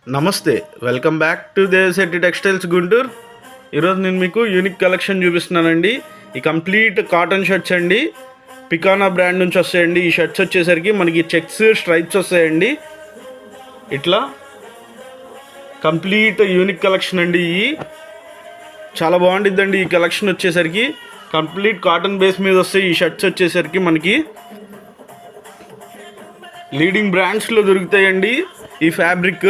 నమస్తే, welcome back to Desetti textiles Guntur. ఈరోజు నేను మీకు యూనిక్ కలెక్షన్ చూపిస్తున్నానండి. ఈ కంప్లీట్ కాటన్ షర్ట్స్ అండి, పికానా బ్రాండ్ నుంచి వస్తాయండి. ఈ షర్ట్స్ వచ్చేసరికి మనకి చెక్స్ స్ట్రైప్స్ వస్తాయండి. ఇట్లా కంప్లీట్ యూనిక్ కలెక్షన్ అండి. ఈ చాలా బాగుంటుందండి. ఈ కలెక్షన్ వచ్చేసరికి కంప్లీట్ కాటన్ బేస్ మీద వస్తాయి. ఈ షర్ట్స్ వచ్చేసరికి మనకి లీడింగ్ బ్రాండ్స్లో దొరుకుతాయండి. ఈ ఫ్యాబ్రిక్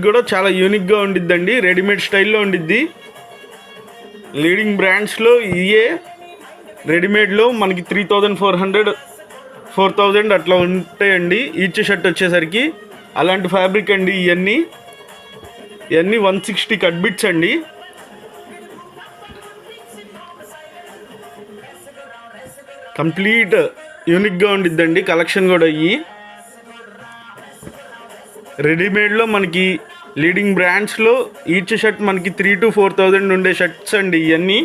కూడా చాలా యూనిక్గా ఉండిద్దండి. రెడీమేడ్ స్టైల్లో ఉండిద్ది. లీడింగ్ బ్రాండ్స్లో ఇయే రెడీమేడ్లో మనకి 3400 4000 అట్లా ఉంటాయండి ఈచ్ షర్ట్ వచ్చేసరికి. అలాంటి ఫ్యాబ్రిక్ అండి ఇవన్నీ 160 కట్ బిట్స్ అండి. కంప్లీట్ యూనిక్గా ఉండిద్దండి కలెక్షన్ కూడా. ఇవి రెడీమేడ్లో మనకి లీడింగ్ బ్రాండ్స్లో ఈచ్ షర్ట్ మనకి 3000 to 4000 ఉండే షర్ట్స్ అండి ఇవన్నీ.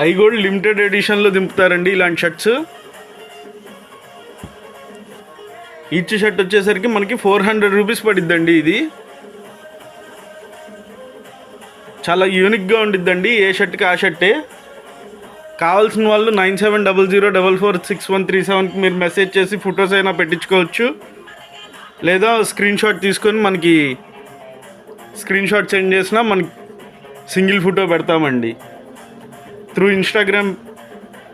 అవి కూడా లిమిటెడ్ ఎడిషన్లో దింపుతారండి ఇలాంటి షర్ట్స్. ఈచ్ షర్ట్ వచ్చేసరికి మనకి 400 రూపీస్ పడిద్దండి. ఇది చాలా యూనిక్గా ఉండిద్దండి. ఏ షర్ట్కి ఆ షర్టే. కావాల్సిన వాళ్ళు 9700446137కి మీరు మెసేజ్ చేసి ఫొటోస్ అయినా పెట్టించుకోవచ్చు, లేదా స్క్రీన్ షాట్ తీసుకొని మనకి స్క్రీన్ షాట్ సెండ్ చేసినా మనకి సింగిల్ ఫోటో పెడతామండి. త్రూ ఇన్స్టాగ్రామ్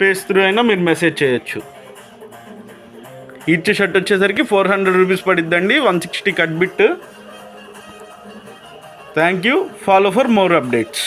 పేజ్ త్రూ అయినా మీరు మెసేజ్ చేయొచ్చు. ఈచ్ షర్ట్ వచ్చేసరికి 400 రూపీస్ పడిద్దండి. 160 కట్ బిట్. Thank you. Follow for more updates.